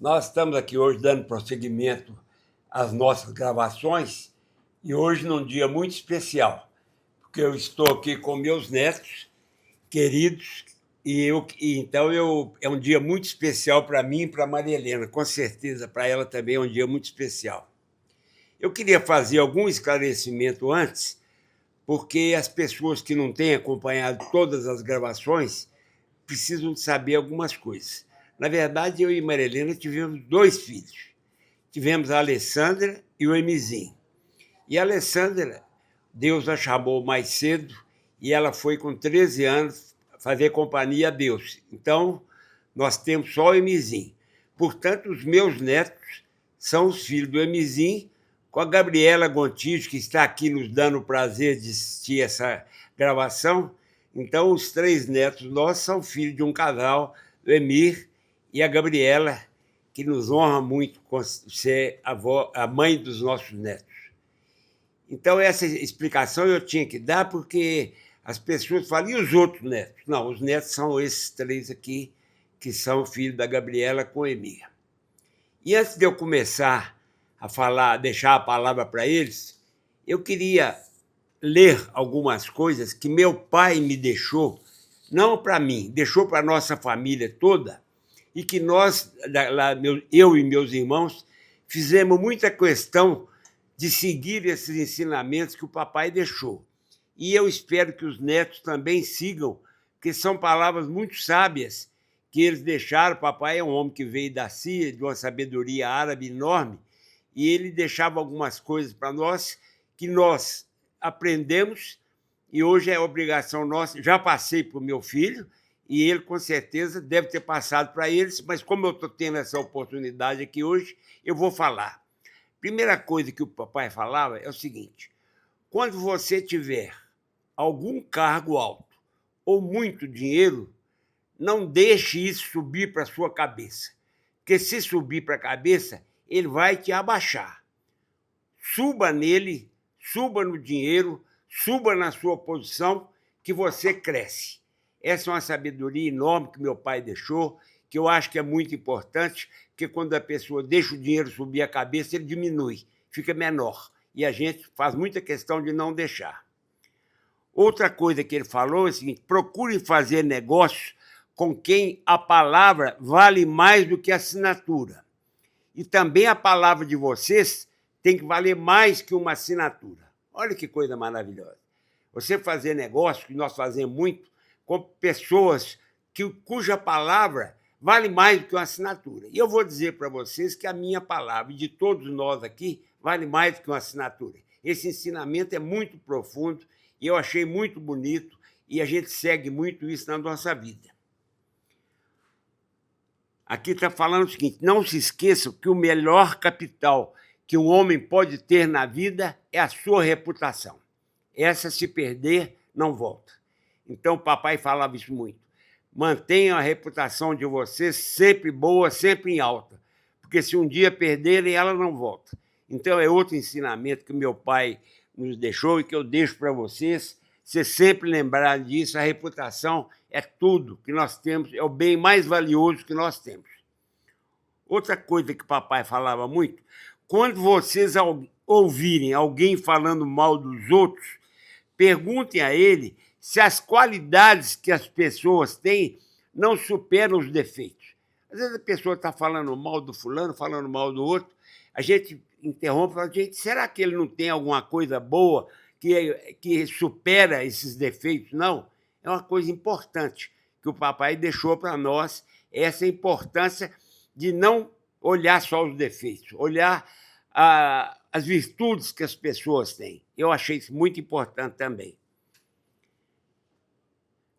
Nós estamos aqui hoje dando prosseguimento às nossas gravações e hoje num dia muito especial, porque eu estou aqui com meus netos queridos então é um dia muito especial para mim e para Maria Helena, com certeza para ela também é um dia muito especial. Eu queria fazer algum esclarecimento antes, porque as pessoas que não têm acompanhado todas as gravações precisam de saber algumas coisas. Na verdade, eu e Maria Helena tivemos 2 filhos. Tivemos a Alessandra e o Emizinho. E a Alessandra, Deus a chamou mais cedo e ela foi com 13 anos fazer companhia a Deus. Então, nós temos só o Emizinho. Portanto, os meus netos são os filhos do Emizinho, com a Gabriela Gontijo, que está aqui nos dando o prazer de assistir essa gravação. Então, os 3 netos nossos são filhos de um casal, o Emir e a Gabriela, que nos honra muito com ser a mãe dos nossos netos. Então, essa explicação eu tinha que dar, porque as pessoas falam, e os outros netos? Não, os netos são esses 3 aqui, que são filhos da Gabriela com o Emir. E antes de eu começar a falar, deixar a palavra para eles, eu queria ler algumas coisas que meu pai me deixou, não para mim, deixou para a nossa família toda, e que nós, eu e meus irmãos, fizemos muita questão de seguir esses ensinamentos que o papai deixou. E eu espero que os netos também sigam, porque são palavras muito sábias que eles deixaram. O papai é um homem que veio da Síria, de uma sabedoria árabe enorme, e ele deixava algumas coisas para nós que nós aprendemos, e hoje é obrigação nossa. Já passei para o meu filho, e ele, com certeza, deve ter passado para eles, mas como eu estou tendo essa oportunidade aqui hoje, eu vou falar. Primeira coisa que o papai falava é o seguinte: quando você tiver algum cargo alto ou muito dinheiro, não deixe isso subir para a sua cabeça, porque se subir para a cabeça, ele vai te abaixar. Suba nele, suba no dinheiro, suba na sua posição, que você cresce. Essa é uma sabedoria enorme que meu pai deixou, que eu acho que é muito importante, porque quando a pessoa deixa o dinheiro subir a cabeça, ele diminui, fica menor. E a gente faz muita questão de não deixar. Outra coisa que ele falou é o seguinte: procure fazer negócio com quem a palavra vale mais do que a assinatura. E também a palavra de vocês tem que valer mais que uma assinatura. Olha que coisa maravilhosa. Você fazer negócio, que nós fazemos muito, com pessoas cuja palavra vale mais do que uma assinatura. E eu vou dizer para vocês que a minha palavra, e de todos nós aqui, vale mais do que uma assinatura. Esse ensinamento é muito profundo e eu achei muito bonito, e a gente segue muito isso na nossa vida. Aqui está falando o seguinte: não se esqueçam que o melhor capital que um homem pode ter na vida é a sua reputação. Essa, se perder, não volta. Então, o papai falava isso muito. Mantenham a reputação de vocês sempre boa, sempre em alta, porque se um dia perderem, ela não volta. Então, é outro ensinamento que meu pai nos deixou e que eu deixo para vocês. Você sempre lembrar disso: a reputação é tudo que nós temos, é o bem mais valioso que nós temos. Outra coisa que o papai falava muito: quando vocês ouvirem alguém falando mal dos outros, perguntem a ele se as qualidades que as pessoas têm não superam os defeitos. Às vezes a pessoa está falando mal do fulano, falando mal do outro, a gente interrompe e fala: gente, será que ele não tem alguma coisa boa que supera esses defeitos? Não. É uma coisa importante que o papai deixou para nós, essa importância de não olhar só os defeitos, olhar as virtudes que as pessoas têm. Eu achei isso muito importante também.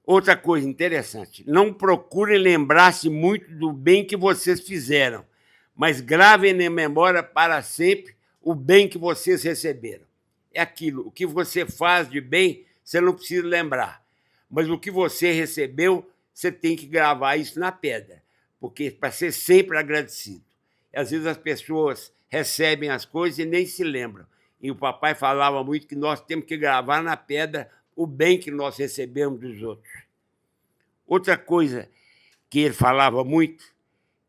Outra coisa interessante: não procurem lembrar-se muito do bem que vocês fizeram, mas gravem na memória para sempre o bem que vocês receberam. É aquilo: o que você faz de bem, você não precisa lembrar, mas o que você recebeu, você tem que gravar isso na pedra, porque para ser sempre agradecido. E às vezes as pessoas recebem as coisas e nem se lembram. E o papai falava muito que nós temos que gravar na pedra o bem que nós recebemos dos outros. Outra coisa que ele falava muito,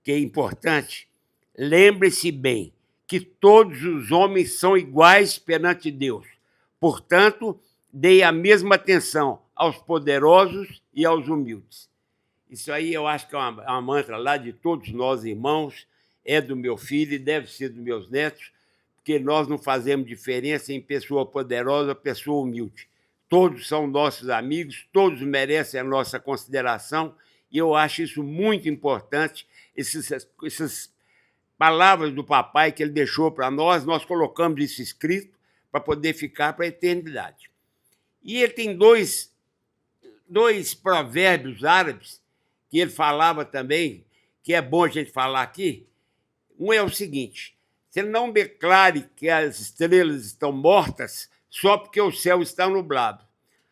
que é importante, lembre-se bem que todos os homens são iguais perante Deus. Portanto, dê a mesma atenção aos poderosos e aos humildes. Isso aí eu acho que é uma mantra lá de todos nós, irmãos, é do meu filho e deve ser dos meus netos, porque nós não fazemos diferença em pessoa poderosa ou pessoa humilde. Todos são nossos amigos, todos merecem a nossa consideração, e eu acho isso muito importante, essas palavras do papai que ele deixou para nós colocamos isso escrito para poder ficar para a eternidade. E ele tem dois provérbios árabes que ele falava também, que é bom a gente falar aqui. Um é o seguinte: você não declare que as estrelas estão mortas só porque o céu está nublado.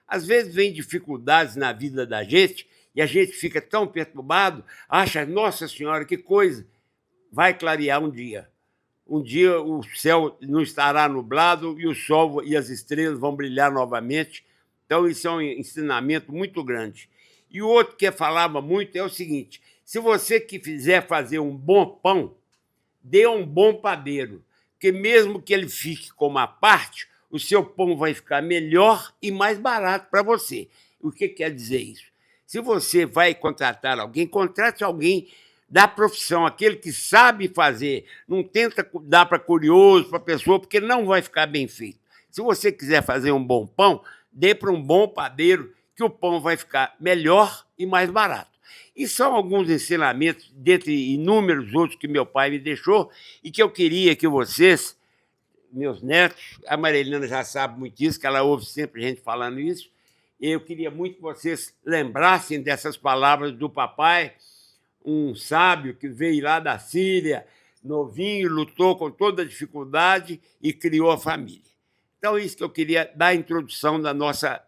Às vezes vem dificuldades na vida da gente e a gente fica tão perturbado, acha, nossa senhora, que coisa. Vai clarear um dia. Um dia o céu não estará nublado e o sol e as estrelas vão brilhar novamente. Então, isso é um ensinamento muito grande. E o outro que falava muito é o seguinte: se você que quiser fazer um bom pão, dê um bom padeiro, porque mesmo que ele fique com uma parte, o seu pão vai ficar melhor e mais barato para você. O que quer dizer isso? Se você vai contratar alguém, contrate alguém da profissão, aquele que sabe fazer. Não tenta dar para curioso, para pessoa, porque não vai ficar bem feito. Se você quiser fazer um bom pão, dê para um bom padeiro, que o pão vai ficar melhor e mais barato. E são alguns ensinamentos, dentre inúmeros outros que meu pai me deixou, e que eu queria que vocês, meus netos, a Marilena já sabe muito disso, que ela ouve sempre gente falando isso, e eu queria muito que vocês lembrassem dessas palavras do papai, um sábio que veio lá da Síria, novinho, lutou com toda a dificuldade e criou a família. Então, isso que eu queria dar a introdução da nossa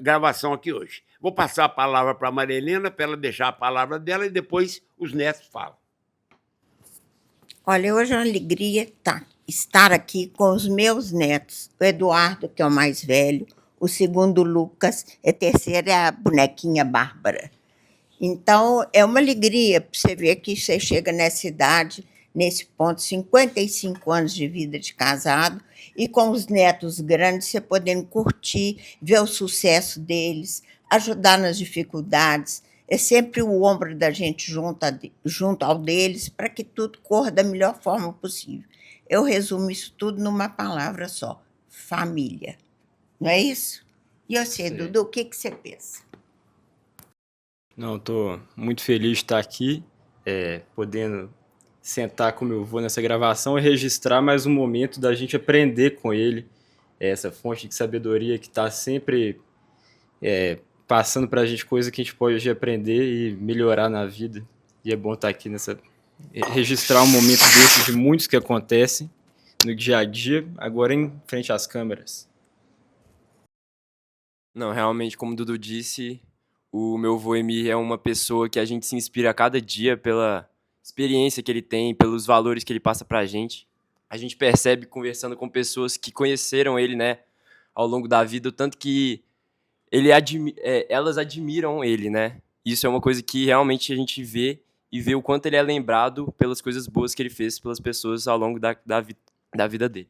gravação aqui hoje. Vou passar a palavra para a Maria Helena, para ela deixar a palavra dela, e depois os netos falam. Olha, hoje é uma alegria estar aqui com os meus netos. O Eduardo, que é o mais velho, o segundo, Lucas, e a terceira é a bonequinha Bárbara. Então, é uma alegria para você ver que você chega nessa idade, nesse ponto, 55 anos de vida de casado, e com os netos grandes, você podendo curtir, ver o sucesso deles, ajudar nas dificuldades. É sempre o ombro da gente junto ao deles, para que tudo corra da melhor forma possível. Eu resumo isso tudo numa palavra só: família. Não é isso? E você, Sim. Dudu, o que você pensa? Não, estou muito feliz de estar aqui, podendo sentar com meu avô nessa gravação e registrar mais um momento da gente aprender com ele, essa fonte de sabedoria que está sempre passando para a gente coisa que a gente pode aprender e melhorar na vida. E é bom estar aqui registrar um momento desse de muitos que acontecem no dia a dia, agora em frente às câmeras. Não, realmente, como o Dudu disse, o meu avô Emir é uma pessoa que a gente se inspira a cada dia pela experiência que ele tem, pelos valores que ele passa pra gente. A gente percebe conversando com pessoas que conheceram ele, né, ao longo da vida, o tanto que elas admiram ele, né? Isso é uma coisa que realmente a gente vê e vê o quanto ele é lembrado pelas coisas boas que ele fez pelas pessoas ao longo da vida dele.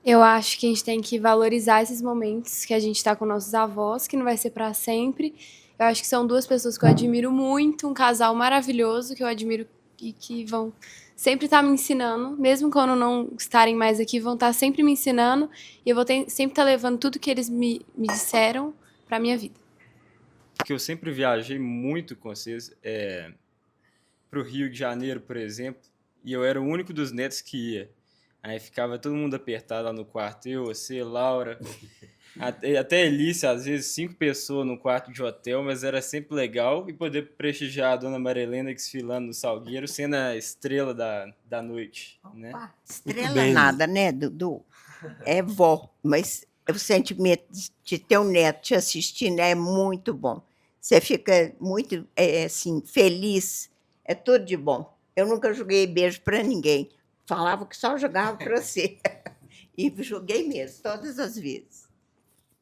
Eu acho que a gente tem que valorizar esses momentos que a gente está com nossos avós, que não vai ser para sempre. Eu acho que são duas pessoas que eu admiro muito, um casal maravilhoso que eu admiro e que vão sempre estar me ensinando, mesmo quando não estarem mais aqui, vão estar sempre me ensinando e eu vou sempre estar levando tudo que eles me disseram para a minha vida. Que eu sempre viajei muito com vocês para o Rio de Janeiro, por exemplo, e eu era o único dos netos que ia. Aí ficava todo mundo apertado lá no quarto, eu, você, Laura, até Elícia, às vezes 5 pessoas no quarto de hotel, mas era sempre legal e poder prestigiar a dona Maria Helena desfilando no Salgueiro, sendo a estrela da noite. Opa, Né? Estrela nada, né, Dudu? É vó, mas o sentimento de ter um neto te assistindo é muito bom. Você fica muito assim, feliz, é tudo de bom. Eu nunca joguei beijo para ninguém. Falava que só jogava para você. E joguei mesmo, todas as vezes.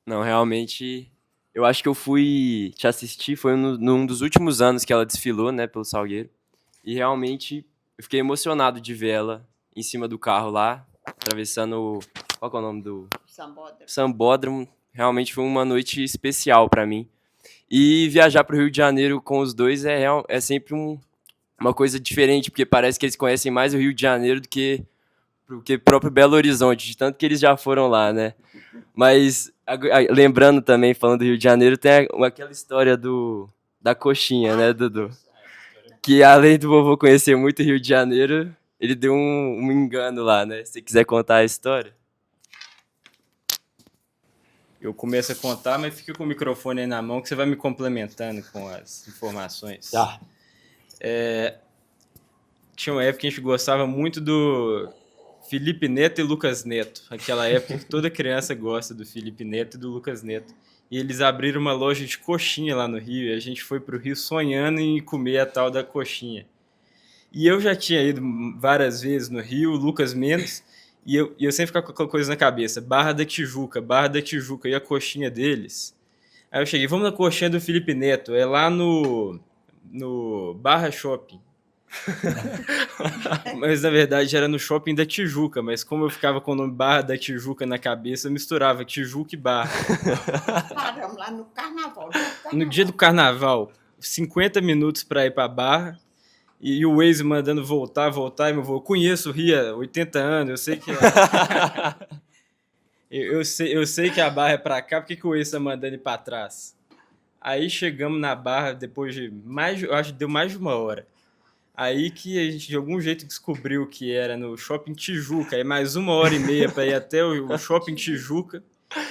Não, realmente, eu acho que eu fui te assistir, foi num dos últimos anos que ela desfilou, né, pelo Salgueiro. E realmente eu fiquei emocionado de ver ela em cima do carro lá, atravessando. Qual que é o nome do. Sambódromo. Realmente foi uma noite especial para mim. E viajar para o Rio de Janeiro com os dois é sempre uma coisa diferente, porque parece que eles conhecem mais o Rio de Janeiro do que próprio Belo Horizonte, de tanto que eles já foram lá, né? Mas, lembrando também, falando do Rio de Janeiro, tem aquela história da coxinha, né, Dudu? Que além do vovô conhecer muito o Rio de Janeiro, ele deu um engano lá, né? Se você quiser contar a história. Eu começo a contar, mas fica com o microfone aí na mão que você vai me complementando com as informações. Tá. Tinha uma época que a gente gostava muito do Felipe Neto e Lucas Neto. Aquela época que toda criança gosta do Felipe Neto e do Lucas Neto. E eles abriram uma loja de coxinha lá no Rio e a gente foi pro Rio sonhando em comer a tal da coxinha. E eu já tinha ido várias vezes no Rio, o Lucas menos, e eu sempre ficava com aquela coisa na cabeça, Barra da Tijuca, e a coxinha deles. Aí eu cheguei, vamos na coxinha do Felipe Neto, é lá no Barra Shopping. Mas na verdade era no Shopping da Tijuca, mas como eu ficava com o nome Barra da Tijuca na cabeça, eu misturava Tijuca e Barra. Paramos lá no carnaval. No dia do carnaval, 50 minutos para ir para Barra, e o Waze mandando voltar, e meu avô, eu conheço o Rio há 80 anos, eu sei que eu sei que a Barra é para cá, por que o Waze tá mandando ir para trás? Aí chegamos na Barra depois de eu acho que deu mais de uma hora. Aí que a gente de algum jeito descobriu que era no Shopping Tijuca, aí mais 1h30 para ir até o Shopping Tijuca.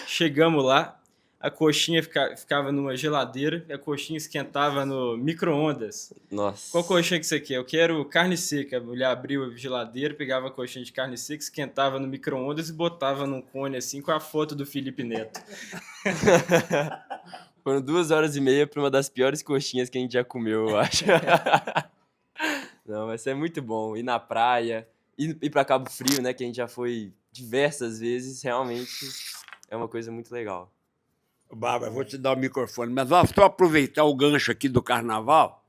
Chegamos lá, a coxinha ficava numa geladeira e a coxinha esquentava no micro-ondas. Nossa. Qual coxinha que você quer? Eu quero carne seca. A mulher abriu a geladeira, pegava a coxinha de carne seca, esquentava no micro-ondas e botava num cone assim com a foto do Felipe Neto. Foram 2h30 para uma das piores coxinhas que a gente já comeu, eu acho. Não, mas é muito bom. Ir na praia, ir para Cabo Frio, né, que a gente já foi diversas vezes, realmente é uma coisa muito legal. Bárbara, vou te dar o microfone, mas só aproveitar o gancho aqui do carnaval.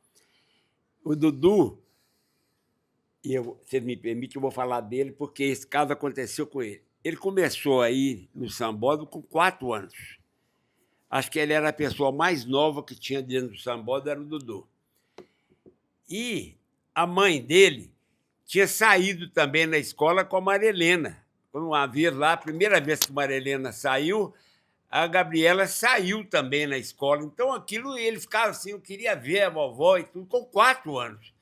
O Dudu, se me permite, eu vou falar dele, porque esse caso aconteceu com ele. Ele começou a ir no sambódromo com 4 anos. Acho que ele era a pessoa mais nova que tinha dentro do sambódromo, era o Dudu. E a mãe dele tinha saído também na escola com a Maria Helena. Uma vez lá, a primeira vez que a Maria Helena saiu, a Gabriela saiu também na escola. Então, aquilo, ele ficava assim, eu queria ver a vovó e tudo, com 4 anos.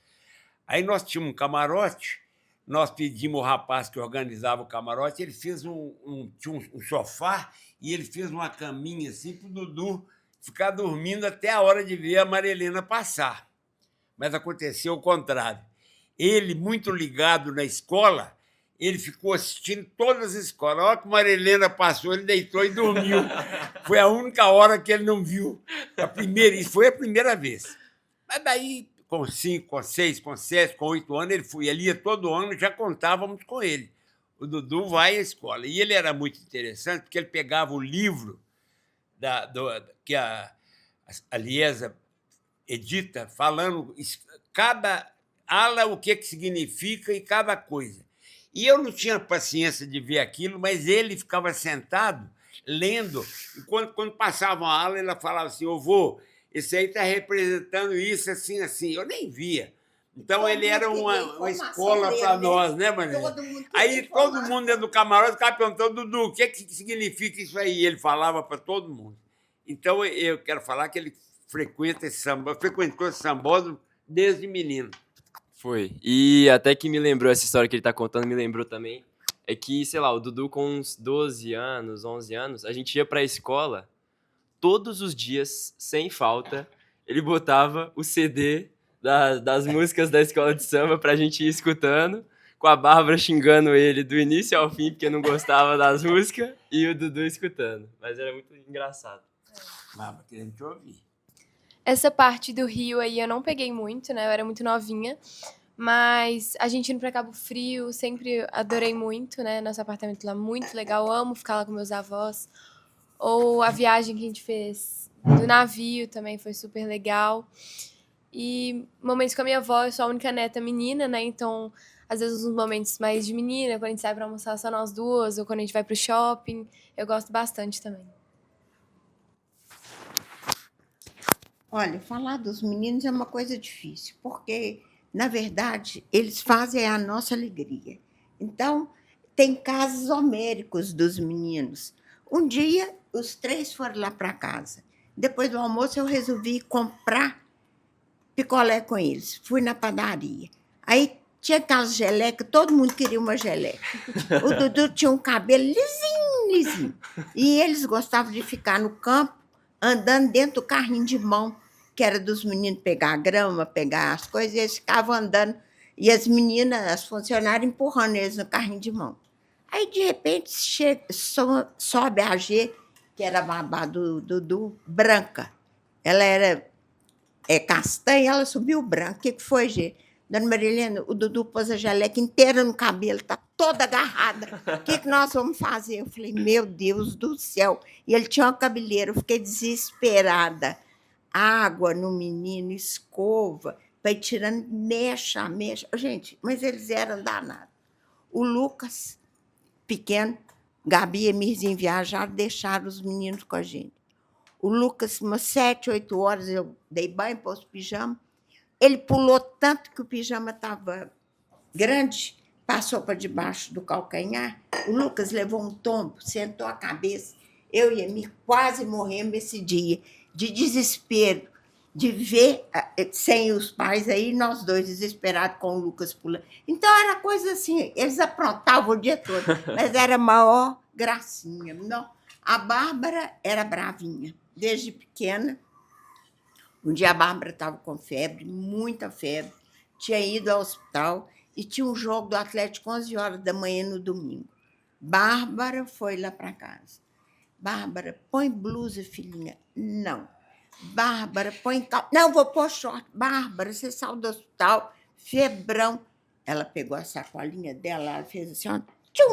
Aí nós tínhamos um camarote, nós pedimos ao rapaz que organizava o camarote, ele fez tinha um sofá e ele fez uma caminha assim para o Dudu ficar dormindo até a hora de ver a Maria Helena passar. Mas aconteceu o contrário. Ele, muito ligado na escola, ele ficou assistindo todas as escolas. A hora que a Maria Helena passou, ele deitou e dormiu. Foi a única hora que ele não viu. Isso foi a primeira vez. Mas daí, com 5, com 6, com 7, com 8 anos, ele ia todo ano, já contávamos com ele. O Dudu vai à escola. E ele era muito interessante, porque ele pegava o livro que a Liesa edita, falando cada ala o que significa e cada coisa. E eu não tinha paciência de ver aquilo, mas ele ficava sentado, lendo, e quando passava uma ala, ele falava assim, vô, esse aí está representando isso, assim, assim. Eu nem via. Então, ele era uma escola para nós, né, Maria? Aí todo mundo dentro do camarote ficava perguntando, Dudu, o que significa isso aí? E ele falava para todo mundo. Então, eu quero falar que ele frequentou esse sambódromo desde menino. Foi. E até que me lembrou essa história que ele tá contando, me lembrou também, é que, sei lá, o Dudu com uns 12 anos, 11 anos, a gente ia pra escola, todos os dias, sem falta, ele botava o CD das músicas da escola de samba pra gente ir escutando, com a Bárbara xingando ele do início ao fim, porque não gostava das músicas, e o Dudu escutando. Mas era muito engraçado. Bárbara, querendo te ouvir. Essa parte do Rio aí eu não peguei muito, né? Eu era muito novinha. Mas a gente indo pra Cabo Frio, sempre adorei muito, né? Nosso apartamento lá, muito legal. Amo ficar lá com meus avós. Ou a viagem que a gente fez do navio também foi super legal. E momentos com a minha avó, eu sou a única neta menina, né? Então, às vezes, uns momentos mais de menina, quando a gente sai pra almoçar só nós duas, ou quando a gente vai pro shopping, eu gosto bastante também. Olha, falar dos meninos é uma coisa difícil, porque, na verdade, eles fazem a nossa alegria. Então, tem casos homéricos dos meninos. Um dia, os 3 foram lá para casa. Depois do almoço, eu resolvi comprar picolé com eles. Fui na padaria. Aí tinha aquelas gelecas, todo mundo queria uma geleca. O Dudu tinha um cabelo lisinho, lisinho. E eles gostavam de ficar no campo, andando dentro do carrinho de mão, que era dos meninos pegar a grama, pegar as coisas, e eles ficavam andando, e as meninas, as funcionárias, empurrando eles no carrinho de mão. Aí, de repente, sobe a G, que era a babá do Dudu, branca. Ela era castanha, ela subiu branca. O que foi, G? Dona Marilena, o Dudu pôs a jaleca inteira no cabelo, está toda agarrada. O que nós vamos fazer? Eu falei, meu Deus do céu. E ele tinha uma cabeleira, eu fiquei desesperada. Água no menino, escova, vai tirando, mexa. Gente, mas eles eram danados. O Lucas, pequeno, Gabi e Emirzinho viajaram, deixaram os meninos com a gente. O Lucas, umas 7, 8 horas, eu dei banho, pôs o pijama. Ele pulou tanto que o pijama estava grande, passou para debaixo do calcanhar. O Lucas levou um tombo, sentou a cabeça. Eu e a Emir quase morremos esse dia, de desespero, de ver sem os pais aí, nós dois desesperados com o Lucas pulando. Então, era coisa assim, eles aprontavam o dia todo, mas era a maior gracinha. Não. A Bárbara era bravinha, desde pequena. Um dia a Bárbara estava com febre, muita febre, tinha ido ao hospital e tinha um jogo do Atlético 11 horas da manhã no domingo. Bárbara foi lá para casa. Bárbara, põe blusa, filhinha. Não. Bárbara, põe calça. Não, vou pôr short. Bárbara, você saiu do hospital, febrão. Ela pegou a sacolinha dela, ela fez assim, ó,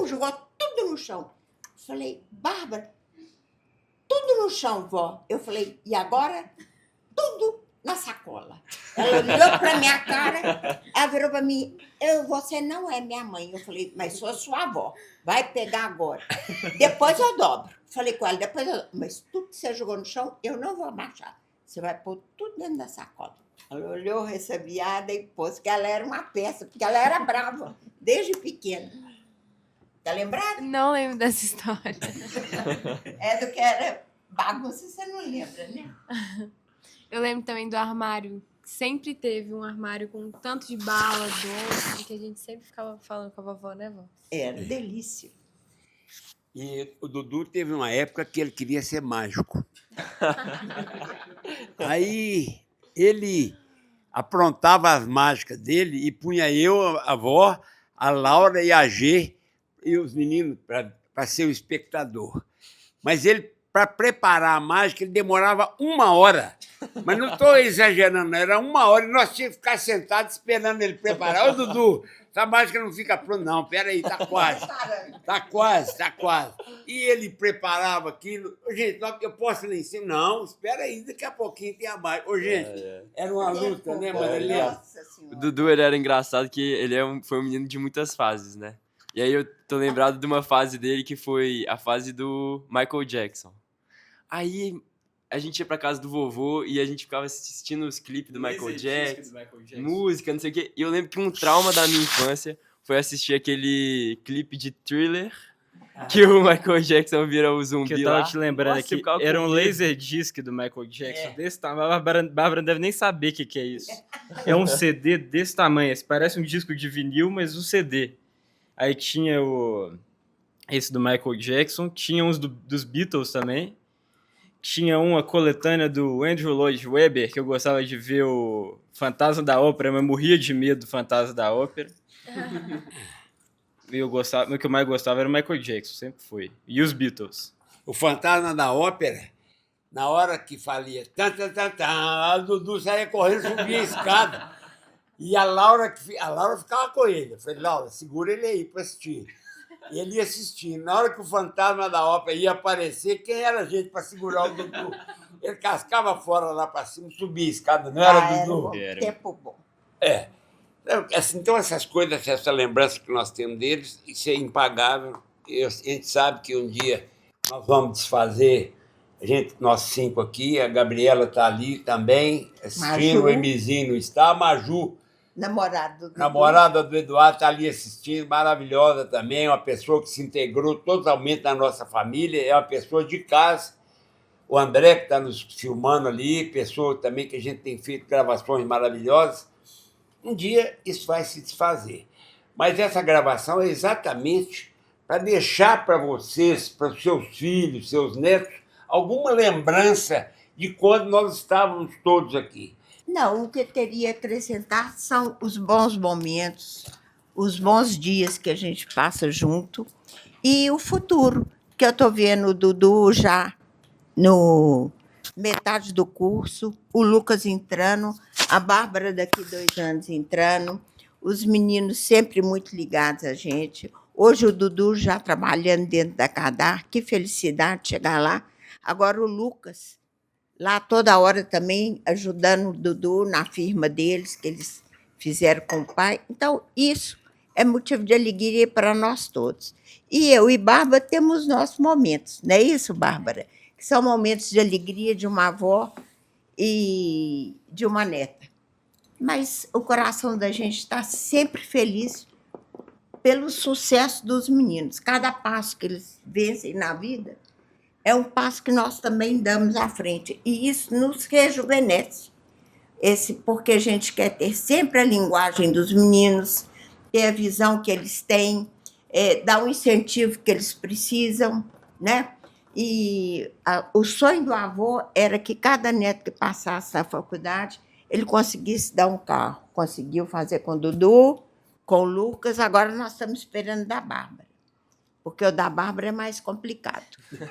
jogou tudo no chão. Falei, Bárbara, tudo no chão, vó. Eu falei, e agora? Tudo na sacola. Ela olhou para minha cara, ela virou para mim, você não é minha mãe. Eu falei, mas sou sua avó, vai pegar agora. Depois eu dobro. Falei com ela, depois eu dobro. Mas tudo que você jogou no chão, eu não vou abaixar. Você vai pôr tudo dentro da sacola. Ela olhou, ressabiada e pôs que ela era uma peça, porque ela era brava, desde pequena. Tá lembrado? Não lembro dessa história. É do que era bagunça, você não lembra, né? Eu lembro também do armário. Sempre teve um armário com tanto de bala, doce, que a gente sempre ficava falando com a vovó, né, vó? Era delícia. E o Dudu teve uma época que ele queria ser mágico. Aí ele aprontava as mágicas dele e punha eu, a avó, a Laura e a G e os meninos para ser o espectador. Mas ele, para preparar a mágica, ele demorava 1 hora. Mas não estou exagerando, era 1 hora e nós tínhamos que ficar sentados esperando ele preparar. Ô, Dudu, essa mágica não fica pronta. Não, peraí, está quase. Está quase. E ele preparava aquilo. Ô, gente, eu posso ler em cima? Não, espera aí, daqui a pouquinho tem a mágica. Ô, gente, era uma luta, né, Marilena? O Dudu ele era engraçado que ele foi um menino de muitas fases, né? E aí eu tô lembrado de uma fase dele que foi a fase do Michael Jackson. Aí a gente ia pra casa do vovô e a gente ficava assistindo os clipes do Michael Jackson, música, não sei o quê. E eu lembro que um trauma da minha infância foi assistir aquele clipe de Thriller, que o Michael Jackson vira o zumbi lá. Que eu tava te lembrando Nossa, aqui, era um Laserdisc do Michael Jackson, desse tamanho. A Bárbara não deve nem saber o que é isso. É um CD desse tamanho, parece um disco de vinil, mas um CD. Aí tinha esse do Michael Jackson, tinha uns dos Beatles também, tinha uma coletânea do Andrew Lloyd Webber, que eu gostava de ver o Fantasma da Ópera, mas morria de medo do Fantasma da Ópera. E o que eu mais gostava era o Michael Jackson, sempre foi. E os Beatles. O Fantasma da Ópera, na hora que falia a Dudu saía correndo, subia a escada. E a Laura ficava com ele. Eu falei, Laura, segura ele aí para assistir. E ele ia assistindo. Na hora que o Fantasma da Ópera ia aparecer, quem era a gente para segurar o Dudu? Ele cascava fora lá para cima, subia a escada, não era, Era Dudu? um Era. tempo bom. É. Então, essas coisas, essa lembrança que nós temos deles, isso é impagável. A gente sabe que um dia nós vamos desfazer, nós 5 aqui, a Gabriela está ali também, assistindo, Maju. o Emizinho não está, a Maju, Namorado do namorada do Eduardo, está ali assistindo, maravilhosa também, uma pessoa que se integrou totalmente na nossa família, é uma pessoa de casa. O André, que está nos filmando ali, pessoa também que a gente tem feito gravações maravilhosas. Um dia isso vai se desfazer. Mas essa gravação é exatamente para deixar para vocês, para os seus filhos, seus netos, alguma lembrança de quando nós estávamos todos aqui. Não, o que eu teria a acrescentar são os bons momentos, os bons dias que a gente passa junto e o futuro, que eu estou vendo o Dudu já no metade do curso, o Lucas entrando, a Bárbara daqui 2 anos entrando, os meninos sempre muito ligados a gente. Hoje o Dudu já trabalhando dentro da Cadar, que felicidade chegar lá. Agora o Lucas, lá toda hora também ajudando o Dudu na firma deles, que eles fizeram com o pai. Então, isso é motivo de alegria para nós todos. E eu e Bárbara temos nossos momentos, não é isso, Bárbara? Que são momentos de alegria de uma avó e de uma neta. Mas o coração da gente está sempre feliz pelo sucesso dos meninos. Cada passo que eles vencem na vida é um passo que nós também damos à frente. E isso nos rejuvenesce. Porque a gente quer ter sempre a linguagem dos meninos, ter a visão que eles têm, dar o incentivo que eles precisam, né? E o sonho do avô era que cada neto que passasse na faculdade, ele conseguisse dar um carro. Conseguiu fazer com o Dudu, com o Lucas, agora nós estamos esperando da Bárbara, porque o da Bárbara é mais complicado.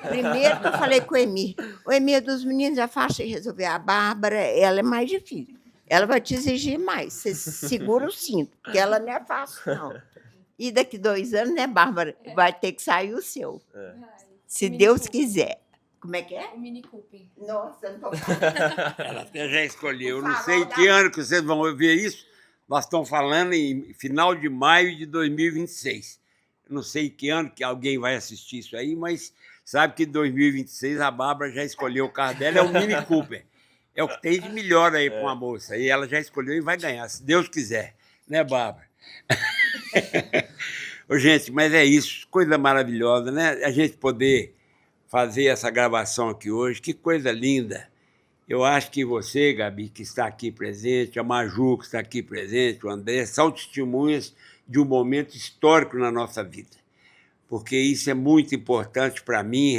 Primeiro que eu falei com o Emir dos meninos é fácil de resolver, a Bárbara ela é mais difícil, ela vai te exigir mais, você segura o cinto, porque ela não é fácil, não. E daqui 2 anos, né, Bárbara, vai ter que sair o seu. Se Deus quiser. Como é que é? O Mini Cooper. Nossa, não tô... Ela até já escolheu. Eu não sei que ano que vocês vão ver isso. Nós estamos falando em final de maio de 2026. Eu não sei que ano que alguém vai assistir isso aí, mas sabe que em 2026 a Bárbara já escolheu o carro dela, é o Mini Cooper. É o que tem de melhor aí para uma moça. E ela já escolheu e vai ganhar, se Deus quiser. Né, Bárbara? Ô, gente, mas é isso, coisa maravilhosa, né? A gente poder fazer essa gravação aqui hoje, que coisa linda. Eu acho que você, Gabi, que está aqui presente, a Maju, que está aqui presente, o André, são testemunhas de um momento histórico na nossa vida. Porque isso é muito importante para mim,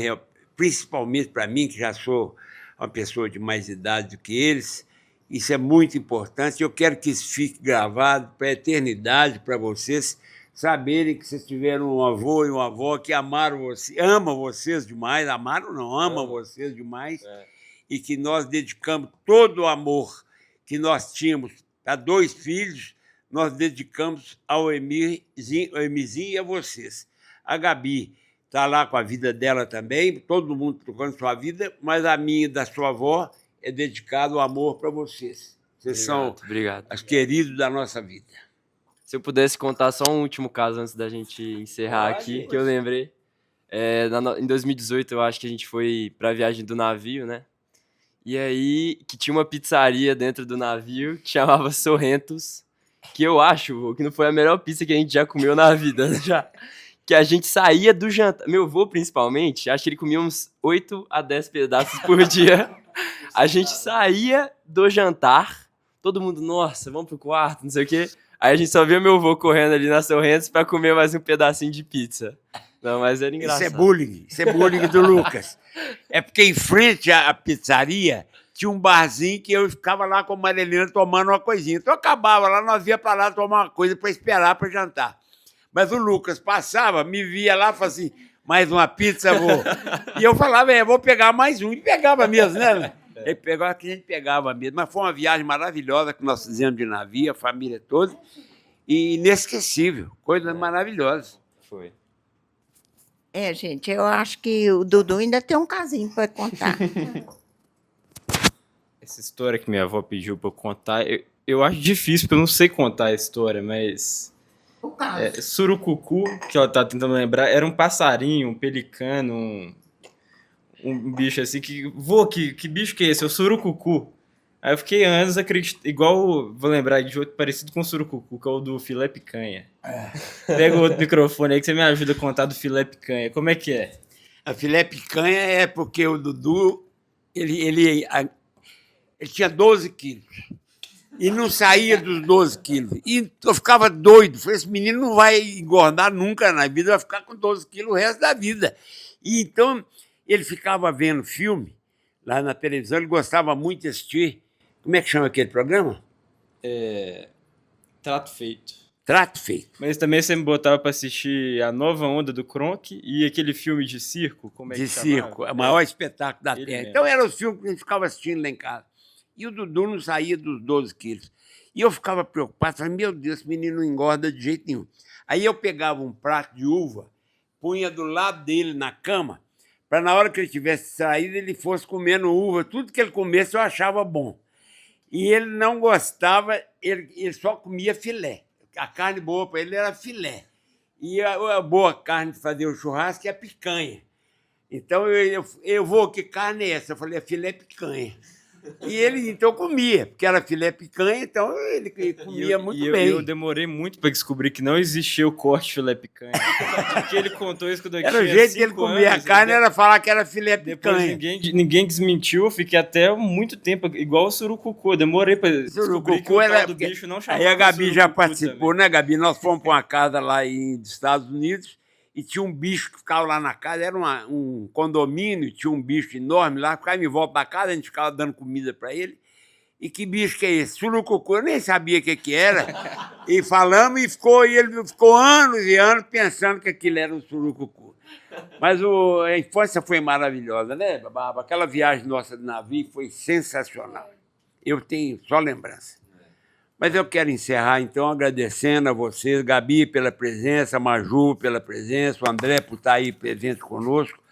principalmente para mim, que já sou uma pessoa de mais idade do que eles. Isso é muito importante. Eu quero que isso fique gravado para a eternidade, para vocês saberem que vocês tiveram um avô e uma avó que amaram vocês, amam vocês demais, amaram não, amam vocês demais, e que nós dedicamos todo o amor que nós tínhamos a 2 filhos, nós dedicamos ao Emizinho e a vocês. A Gabi está lá com a vida dela também, todo mundo tocando sua vida, mas a minha e da sua avó é dedicado ao amor para vocês. Vocês são os queridos da nossa vida. Se eu pudesse contar só um último caso antes da gente encerrar aqui, que eu lembrei. Em 2018, eu acho que a gente foi para a viagem do navio, né? E aí, que tinha uma pizzaria dentro do navio que chamava Sorrentos, que eu acho que não foi a melhor pizza que a gente já comeu na vida, já. Que a gente saía do jantar. Meu avô, principalmente, acho que ele comia uns 8 a 10 pedaços por dia. A gente saía do jantar, todo mundo, nossa, vamos pro quarto, não sei o quê. Aí a gente só via meu avô correndo ali na Sorrentos para comer mais um pedacinho de pizza. Não, mas era engraçado. Isso é bullying do Lucas. É porque em frente à pizzaria tinha um barzinho que eu ficava lá com a Marilena tomando uma coisinha. Então eu acabava lá, nós ia para lá tomar uma coisa para esperar para jantar. Mas o Lucas passava, me via lá e falava assim, mais uma pizza, avô. E eu falava, vou pegar mais um. E pegava mesmo, né? Ele pegava, que a gente pegava mesmo. Mas foi uma viagem maravilhosa que nós fizemos de navio, a família toda. E inesquecível, coisa maravilhosa. Foi. Gente, eu acho que o Dudu ainda tem um casinho para contar. Essa história que minha avó pediu pra eu contar, eu acho difícil, porque eu não sei contar a história, mas... O caso. Surucucu, que ela tá tentando lembrar, era um passarinho, um pelicano, um bicho assim que... Vô, que bicho que é esse? É o surucucu. Aí eu fiquei anos acreditando... Igual, vou lembrar de outro parecido com o surucucu, que é o do filé picanha. Pega o outro microfone aí que você me ajuda a contar do filé picanha. Como é que é? A filé picanha é porque o Dudu, ele tinha 12 quilos. E não saía dos 12 quilos. E eu ficava doido. Falei, esse menino não vai engordar nunca na vida, vai ficar com 12 quilos o resto da vida. E então ele ficava vendo filme lá na televisão, ele gostava muito de assistir. Como é que chama aquele programa? Trato feito. Trato Feito. Mas também você me botava pra assistir A Nova Onda do Kronk e aquele filme de circo, como é que De chamava? circo, o maior espetáculo da Ele Terra. mesmo. Então eram os filmes que a gente ficava assistindo lá em casa. E o Dudu não saía dos 12 quilos. E eu ficava preocupado, falei, meu Deus, esse menino não engorda de jeito nenhum. Aí eu pegava um prato de uva, punha do lado dele na cama, para na hora que ele tivesse saído, ele fosse comendo uva. Tudo que ele comesse eu achava bom. E ele não gostava, ele só comia filé. A carne boa para ele era filé. E a boa carne de fazer o churrasco é a picanha. Então eu vou, que carne é essa? Eu falei, é filé picanha. E ele então comia, porque era filé picanha, então ele comia muito bem. Eu demorei muito para descobrir que não existia o corte filé picanha. Porque ele contou isso quando eu Era tinha o jeito que ele 5 comia anos, a carne, era falar que era filé Depois picanha. ninguém desmentiu, eu fiquei até muito tempo, igual o surucucu, eu demorei para descobrir que o tal do bicho não chamava Aí a Gabi já surucucu participou, também. né, Gabi? Nós fomos para uma casa lá nos Estados Unidos e tinha um bicho que ficava lá na casa, era um condomínio, tinha um bicho enorme lá, ficava em volta da casa, a gente ficava dando comida para ele. E que bicho que é esse? Surucucu, eu nem sabia o que era. E falamos, e ele ficou anos e anos pensando que aquilo era um surucucu. Mas a infância foi maravilhosa, né, Baba? Aquela viagem nossa de navio foi sensacional. Eu tenho só lembrança. Mas eu quero encerrar, então, agradecendo a vocês, Gabi pela presença, Maju pela presença, o André por estar aí presente conosco.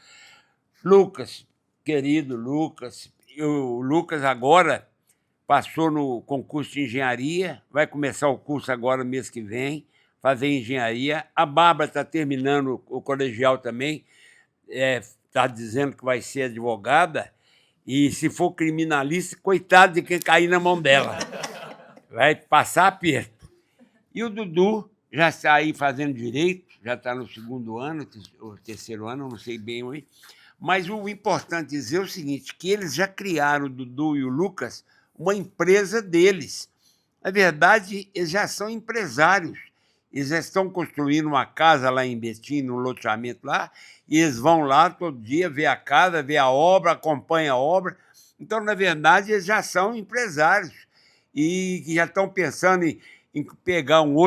Lucas, querido Lucas, o Lucas agora passou no concurso de engenharia, vai começar o curso agora mês que vem, fazer engenharia. A Bárbara está terminando o colegial também, está dizendo que vai ser advogada, e se for criminalista, coitado de quem cair na mão dela. Vai passar aperto. E o Dudu já está aí fazendo direito, já está no 2º ano, ou 3º ano, não sei bem hoje. Mas o importante dizer é o seguinte, que eles já criaram, o Dudu e o Lucas, uma empresa deles. Na verdade, eles já são empresários. Eles já estão construindo uma casa lá em Betim, num loteamento lá, e eles vão lá todo dia ver a casa, ver a obra, acompanham a obra. Então, na verdade, eles já são empresários e já estão pensando em pegar uma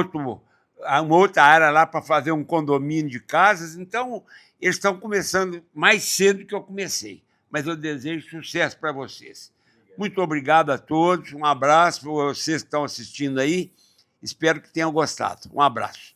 outra área lá para fazer um condomínio de casas. Então, eles estão começando mais cedo que eu comecei. Mas eu desejo sucesso para vocês. Muito obrigado a todos, um abraço para vocês que estão assistindo aí, espero que tenham gostado. Um abraço.